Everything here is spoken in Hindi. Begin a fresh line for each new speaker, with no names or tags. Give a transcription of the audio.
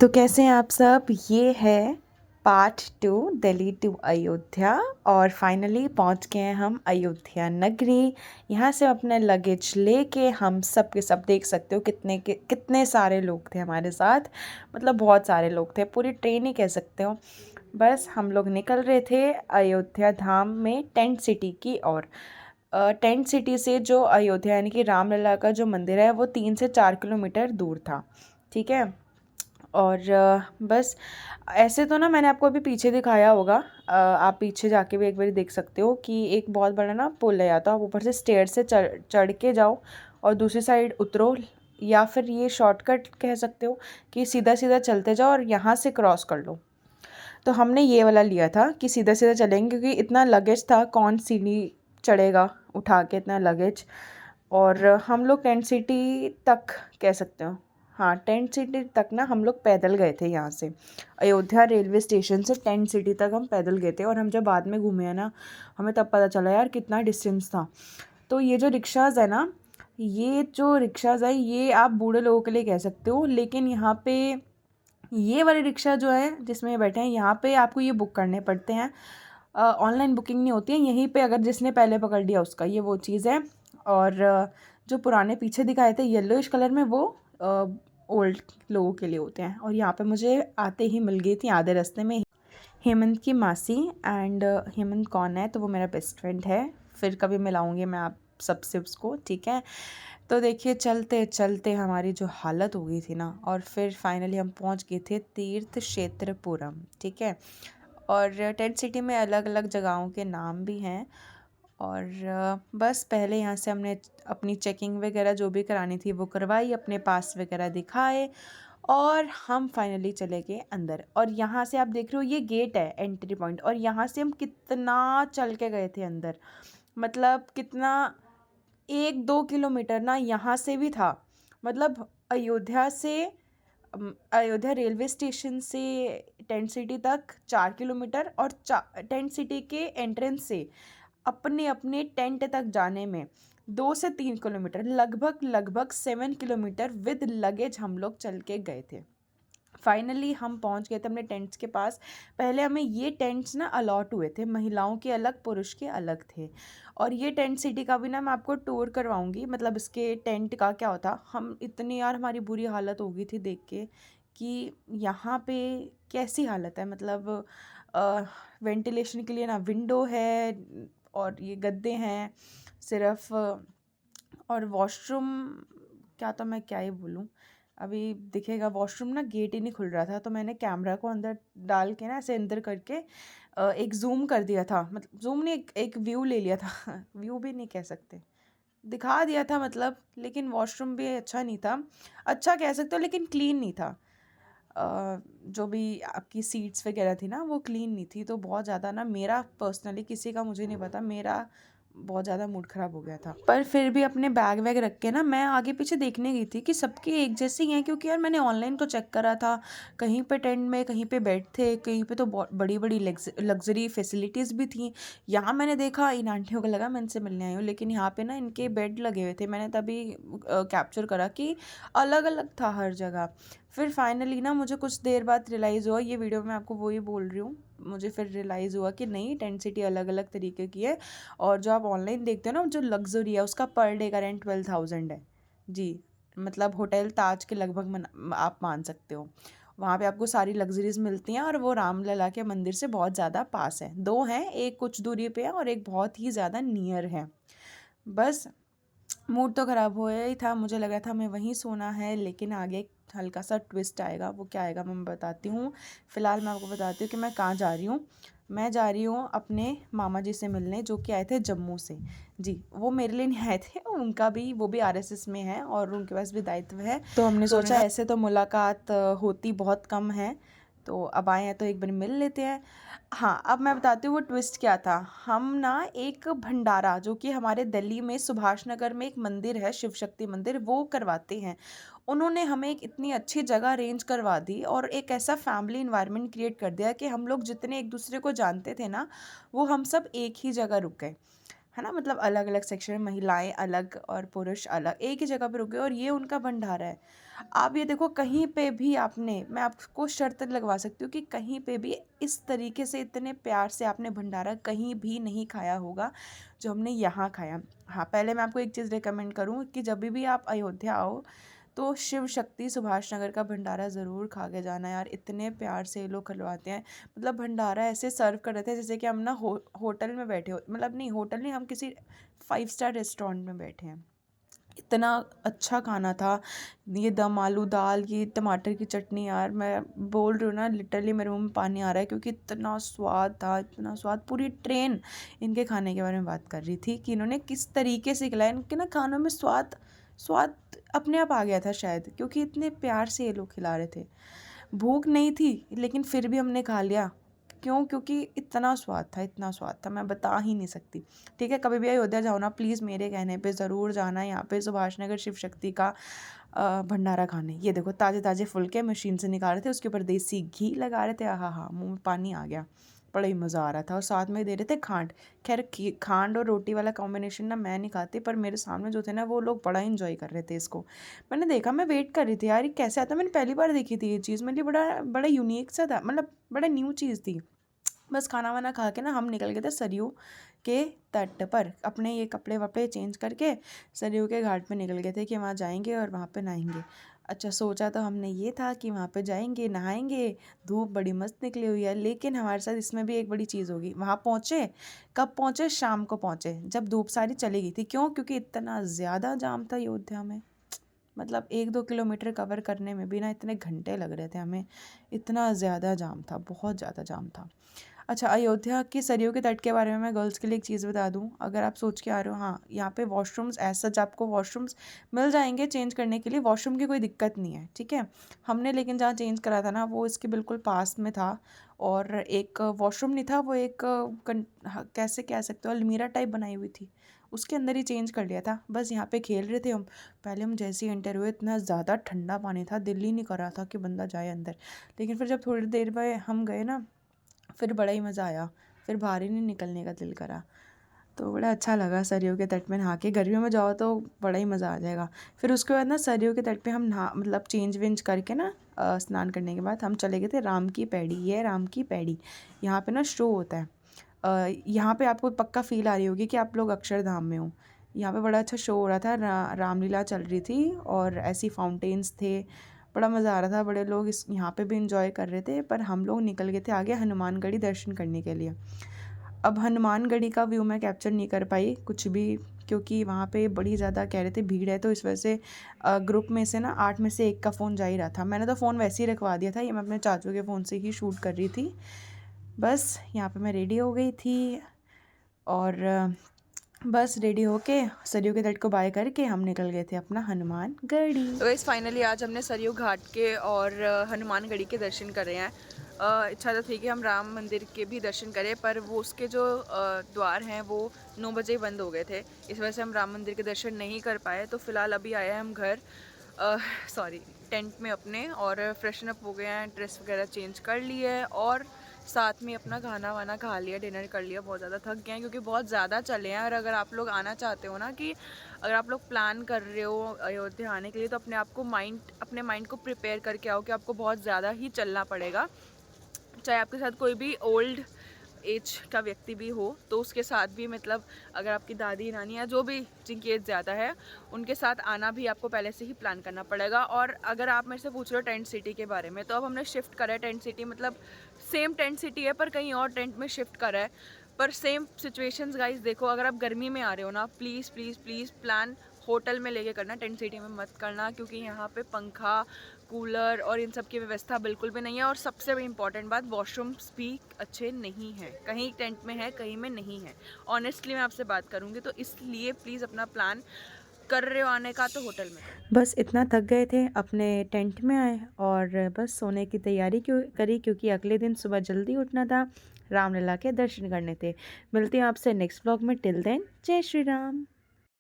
तो कैसे हैं आप सब। ये है पार्ट 2 दिल्ली टू अयोध्या और फाइनली पहुंच गए हैं हम अयोध्या नगरी। यहाँ से अपने लगेज लेके हम सब के सब देख सकते हो कितने सारे लोग थे हमारे साथ। मतलब बहुत सारे लोग थे, पूरी ट्रेन ही कह सकते हो। बस हम लोग निकल रहे थे अयोध्या धाम में टेंट सिटी की ओर। टेंट सिटी से जो अयोध्या यानी कि रामलला का जो मंदिर है वो 3 से 4 किलोमीटर दूर था। ठीक है। और बस ऐसे तो ना मैंने आपको अभी पीछे दिखाया होगा। आप पीछे जाके भी एक बार देख सकते हो कि एक बहुत बड़ा ना पुल है, या तो आप ऊपर से स्टेयर से चढ़ चढ़ के जाओ और दूसरी साइड उतरो, या फिर ये शॉर्टकट कह सकते हो कि सीधा सीधा चलते जाओ और यहाँ से क्रॉस कर लो। तो हमने ये वाला लिया था कि सीधा सीधा चलेंगे, क्योंकि इतना लगेज था, कौन सीढ़ी चढ़ेगा उठा के इतना लगेज। और हम लोग टेंट सिटी तक कह सकते हो, हाँ टेंट सिटी तक ना हम लोग पैदल गए थे। यहाँ से अयोध्या रेलवे स्टेशन से टेंट सिटी तक हम पैदल गए थे। और हम जब बाद में घूमे हैं ना, हमें तब पता चला यार कितना डिस्टेंस था। तो ये जो रिक्शाज़ है ना, ये आप बूढ़े लोगों के लिए कह सकते हो, लेकिन यहाँ पे ये वाले रिक्शा जो है जिसमें बैठे हैं, यहाँ पे आपको ये बुक करने पड़ते हैं। ऑनलाइन बुकिंग नहीं होती है यहीं पे, अगर जिसने पहले पकड़ लिया उसका, ये वो चीज़ है। और जो पुराने पीछे दिखाए थे येलोइश कलर में, वो ओल्ड लोगों के लिए होते हैं। और यहाँ पे मुझे आते ही मिल गई थी आधे रास्ते में हेमंत की मासी। एंड हेमंत कौन है, तो वो मेरा बेस्ट फ्रेंड है। फिर कभी मिलाऊंगी मैं आप सबसे उसको, ठीक है। तो देखिए चलते चलते हमारी जो हालत हो गई थी ना, और फिर फाइनली हम पहुंच गए थे तीर्थ क्षेत्रपुरम, ठीक है। और टेंट सिटी में अलग अलग जगहों के नाम भी हैं। और बस पहले यहाँ से हमने अपनी चेकिंग वगैरह जो भी करानी थी वो करवाई, अपने पास वगैरह दिखाए, और हम फाइनली चले गए अंदर। और यहाँ से आप देख रहे हो ये गेट है, एंट्री पॉइंट, और यहाँ से हम कितना चल के गए थे अंदर। मतलब कितना, 1-2 किलोमीटर ना यहाँ से भी था। मतलब अयोध्या रेलवे स्टेशन से टेंट सिटी तक 4 किलोमीटर, और टेंट सिटी के एंट्रेंस से अपने अपने टेंट तक जाने में 2 से 3 किलोमीटर, लगभग 7 किलोमीटर विद लगेज हम लोग चल के गए थे। फाइनली हम पहुंच गए थे अपने टेंट्स के पास। पहले हमें ये टेंट्स ना अलॉट हुए थे, महिलाओं के अलग पुरुष के अलग थे। और ये टेंट सिटी का भी ना मैं आपको टूर करवाऊंगी, मतलब इसके टेंट का क्या होता। हम इतनी यार हमारी बुरी हालत हो गई थी देख के कि यहाँ पे कैसी हालत है। मतलब वेंटिलेशन के लिए ना विंडो है, और ये गद्दे हैं सिर्फ, और वॉशरूम क्या, तो मैं क्या ही बोलूँ। अभी दिखेगा वॉशरूम ना, गेट ही नहीं खुल रहा था, तो मैंने कैमरा को अंदर डाल के ना ऐसे अंदर करके एक जूम कर दिया था। मतलब जूम नहीं, एक व्यू ले लिया था व्यू भी नहीं कह सकते, दिखा दिया था मतलब। लेकिन वॉशरूम भी अच्छा नहीं था, अच्छा कह सकते हो लेकिन क्लीन नहीं था। जो भी आपकी सीट्स वगैरह थी ना वो क्लीन नहीं थी। तो बहुत ज़्यादा ना मेरा पर्सनली, किसी का मुझे नहीं पता, मेरा बहुत ज़्यादा मूड ख़राब हो गया था। पर फिर भी अपने बैग वैग रख के ना मैं आगे पीछे देखने गई थी कि सबके एक जैसे ही हैं, क्योंकि यार मैंने ऑनलाइन तो चेक करा था, कहीं पे टेंट में, कहीं पे बेड थे, कहीं पे तो बहुत बड़ी बड़ी लग्जरी फैसिलिटीज़ भी थी। यहाँ मैंने देखा, इन आंटियों को लगा मैं इनसे मिलने आई हूँ, लेकिन यहाँ पे ना इनके बेड लगे हुए थे। मैंने तभी कैप्चर करा कि अलग अलग था हर जगह। फिर फाइनली ना मुझे कुछ देर बाद रियलाइज़ हुआ, ये वीडियो में आपको वही बोल रही हूँ, मुझे फिर रियलाइज़ हुआ कि नहीं, टेंट सिटी अलग अलग तरीके की है। और जो आप ऑनलाइन देखते हो ना, जो लग्जरी है, उसका पर डे का रेंट 12,000 है जी। मतलब होटल ताज के लगभग आप मान सकते हो। वहाँ पे आपको सारी लग्जरीज मिलती हैं, और वो रामलला के मंदिर से बहुत ज़्यादा पास है। दो हैं, एक कुछ दूरी पे है और एक बहुत ही ज़्यादा नियर है। बस मूड तो ख़राब हो ही था, मुझे लगा था हमें वहीं सोना है, लेकिन आगे एक हल्का सा ट्विस्ट आएगा। वो क्या आएगा मैं बताती हूँ। फ़िलहाल मैं आपको बताती हूँ कि मैं कहाँ जा रही हूँ। मैं जा रही हूँ अपने मामा जी से मिलने, जो कि आए थे जम्मू से जी। वो मेरे लिए नहीं आए थे, उनका भी, वो भी आरएसएस में है और उनके पास भी दायित्व है। तो हमने सोचा ऐसे तो मुलाकात होती बहुत कम है, तो अब आए हैं तो एक बार मिल लेते हैं। हाँ, अब मैं बताती हूँ वो ट्विस्ट क्या था। हम ना एक भंडारा, जो कि हमारे दिल्ली में सुभाष नगर में एक मंदिर है, शिव शक्ति मंदिर, वो करवाते हैं। उन्होंने हमें एक इतनी अच्छी जगह अरेंज करवा दी और एक ऐसा फैमिली इन्वायरमेंट क्रिएट कर दिया कि हम लोग जितने एक दूसरे को जानते थे ना, वो हम सब एक ही जगह रुक गए, है ना। मतलब अलग अलग सेक्शन में महिलाएं अलग और पुरुष अलग, एक ही जगह पर रुक गए, और ये उनका भंडारा है। आप ये देखो कहीं पे भी आपने, मैं आपको शर्त लगवा सकती हूँ कि कहीं पे भी इस तरीके से इतने प्यार से आपने भंडारा कहीं भी नहीं खाया होगा जो हमने यहाँ खाया। हाँ, पहले मैं आपको एक चीज़ रिकमेंड करूँ कि जब भी आप अयोध्या आओ तो शिव शक्ति सुभाष नगर का भंडारा ज़रूर खा के जाना यार, इतने प्यार से ये लोग खिलवाते हैं। मतलब भंडारा ऐसे सर्व कर रहे थे जैसे कि हम ना होटल में बैठे हो, मतलब नहीं होटल नहीं, हम किसी 5 स्टार रेस्टोरेंट में बैठे हैं। इतना अच्छा खाना था। ये दम आलू दाल, ये टमाटर की चटनी, यार मैं बोल रही हूँ ना, लिटरली मेरे मुंह में पानी आ रहा है क्योंकि इतना स्वाद था, इतना स्वाद। पूरी ट्रेन इनके खाने के बारे में बात कर रही थी कि इन्होंने किस तरीके से खिलाया। इनके ना खानों में स्वाद स्वाद अपने आप आ गया था शायद, क्योंकि इतने प्यार से ये लोग खिला रहे थे। भूख नहीं थी लेकिन फिर भी हमने खा लिया। क्यों? क्योंकि इतना स्वाद था, इतना स्वाद था, मैं बता ही नहीं सकती। ठीक है, कभी भी अयोध्या जाओ ना, प्लीज़ मेरे कहने पे ज़रूर जाना यहाँ पे सुभाष नगर शिव शक्ति का भंडारा खाने। ये देखो ताज़े ताज़े फुलके मशीन से निकाल रहे थे, उसके ऊपर देसी घी लगा रहे थे। हाँ हाँ, मुँह में पानी आ गया। बड़ा ही मज़ा आ रहा था, और साथ में दे रहे थे खांड। खैर खांड और रोटी वाला कॉम्बिनेशन ना मैं नहीं खाती, पर मेरे सामने जो थे ना वो लोग बड़ा इंजॉय कर रहे थे इसको। मैंने देखा, मैं वेट कर रही थी यार ये कैसे आता है। मैंने पहली बार देखी थी ये चीज़, मेरे लिए बड़ा बड़ा यूनिक सा था, मतलब बड़ा न्यू चीज़ थी। बस खाना वाना खा के ना हम निकल गए थे सरयू के तट पर, अपने ये कपड़े वपड़े चेंज करके सरयू के घाट पे निकल गए थे कि वहाँ जाएंगे और वहाँ पे नहाएंगे। अच्छा, सोचा तो हमने ये था कि वहाँ पे जाएंगे नहाएंगे, धूप बड़ी मस्त निकली हुई है, लेकिन हमारे साथ इसमें भी एक बड़ी चीज़ होगी। वहाँ पहुँचे, कब पहुँचे? शाम को पहुँचे, जब धूप सारी चली गई थी। क्यों? क्योंकि इतना ज़्यादा जाम था अयोध्या में। मतलब 1-2 किलोमीटर कवर करने में भी ना इतने घंटे लग रहे थे हमें, इतना ज़्यादा जाम था, बहुत ज़्यादा जाम था। अच्छा, अयोध्या के सरयू के तट के बारे में मैं गर्ल्स के लिए एक चीज़ बता दूँ, अगर आप सोच के आ रहे हो, हाँ यहाँ पे वॉशरूम्स एज सच आपको वॉशरूम्स मिल जाएंगे चेंज करने के लिए, वॉशरूम की कोई दिक्कत नहीं है, ठीक है। हमने लेकिन जहाँ चेंज करा था ना वो इसके बिल्कुल पास में था, और एक वॉशरूम नहीं था वो, एक कैसे कह सकते हो अलमीरा टाइप बनाई हुई थी, उसके अंदर ही चेंज कर लिया था। बस यहाँ पे खेल रहे थे हम। पहले हम जैसे ही एंटर हुए, इतना ज़्यादा ठंडा पानी था, दिल ही नहीं कर रहा था कि बंदा जाए अंदर। लेकिन फिर जब थोड़ी देर में हम गए ना, फिर बड़ा ही मज़ा आया, फिर बाहर ही नहीं निकलने का दिल करा। तो बड़ा अच्छा लगा सरयू के तट में नहा के। गर्मियों में जाओ तो बड़ा ही मज़ा आ जाएगा। फिर उसके बाद ना सरयू के तट पे हम नहा, मतलब चेंज वेंज करके ना स्नान करने के बाद हम चले गए थे राम की पैड़ी। ये राम की पैड़ी, यहाँ पे ना शो होता है। यहाँ पे आपको पक्का फील आ रही होगी कि आप लोग अक्षरधाम में हो। यहाँ पे बड़ा अच्छा शो हो रहा था, रामलीला चल रही थी, और ऐसी फाउंटेन्स थे, बड़ा मज़ा आ रहा था। बड़े लोग इस यहाँ पे भी इंजॉय कर रहे थे, पर हम लोग निकल गए थे आगे हनुमानगढ़ी दर्शन करने के लिए। अब हनुमानगढ़ी का व्यू मैं कैप्चर नहीं कर पाई कुछ भी, क्योंकि वहाँ पे बड़ी ज़्यादा कह रहे थे भीड़ है, तो इस वजह से ग्रुप में से ना 8 में से 1 का फ़ोन जा ही रहा था। मैंने तो फ़ोन वैसे ही रखवा दिया था, ये मैं अपने चाचू के फ़ोन से ही शूट कर रही थी। बस यहाँ पे मैं रेडी हो गई थी, और बस रेडी होके सरयू के तट को बाय करके हम निकल गए थे अपना हनुमानगढ़ी। तो गाइस फाइनली आज हमने सरयू घाट के और हनुमानगढ़ी के दर्शन कर रहे हैं। इच्छा तो थी कि हम राम मंदिर के भी दर्शन करें, पर वो उसके जो द्वार हैं वो 9 बजे ही बंद हो गए थे, इस वजह से हम राम मंदिर के दर्शन नहीं कर पाए। तो फ़िलहाल अभी आए हैं हम घर, सॉरी टेंट में अपने, और फ्रेशन अप हो गए हैं, ड्रेस वगैरह चेंज कर ली है, और साथ में अपना खाना वाना खा लिया, डिनर कर लिया। बहुत ज़्यादा थक गए हैं क्योंकि बहुत ज़्यादा चले हैं। और अगर आप लोग आना चाहते हो ना, कि अगर आप लोग प्लान कर रहे हो अयोध्या आने के लिए, तो अपने माइंड को प्रिपेयर करके आओ कि आपको बहुत ज़्यादा ही चलना पड़ेगा। चाहे आपके साथ कोई भी ओल्ड एज का व्यक्ति भी हो, तो उसके साथ भी, मतलब अगर आपकी दादी नानी या जो भी जिनकी एज ज़्यादा है, उनके साथ आना भी आपको पहले से ही प्लान करना पड़ेगा। और अगर आप मेरे से पूछ रहे हो टेंट सिटी के बारे में, तो अब हमने शिफ्ट करा है टेंट सिटी, मतलब सेम टेंट सिटी है पर कहीं और टेंट में शिफ्ट करा है, पर सेम सिचुएशंस गाइस। देखो, अगर आप गर्मी में आ रहे हो ना, please please please plan hotel में लेके करना, टेंट सिटी में मत करना, क्योंकि यहाँ पे पंखा, कूलर और इन सब की व्यवस्था बिल्कुल भी नहीं है। और सबसे बड़ी इंपॉर्टेंट बात, वॉशरूम्स भी अच्छे नहीं हैं, कहीं टेंट में है कहीं में नहीं है। ऑनेस्टली मैं आपसे बात करूँगी, तो इसलिए प्लीज़ अपना प्लान कर रहे हो आने का तो होटल में। बस इतना थक गए थे, अपने टेंट में आए और बस सोने की तैयारी करी, क्योंकि अगले दिन सुबह जल्दी उठना था, रामलला के दर्शन करने थे। मिलते हैं आपसे नेक्स्ट ब्लॉग में, टिल देन जय श्री राम।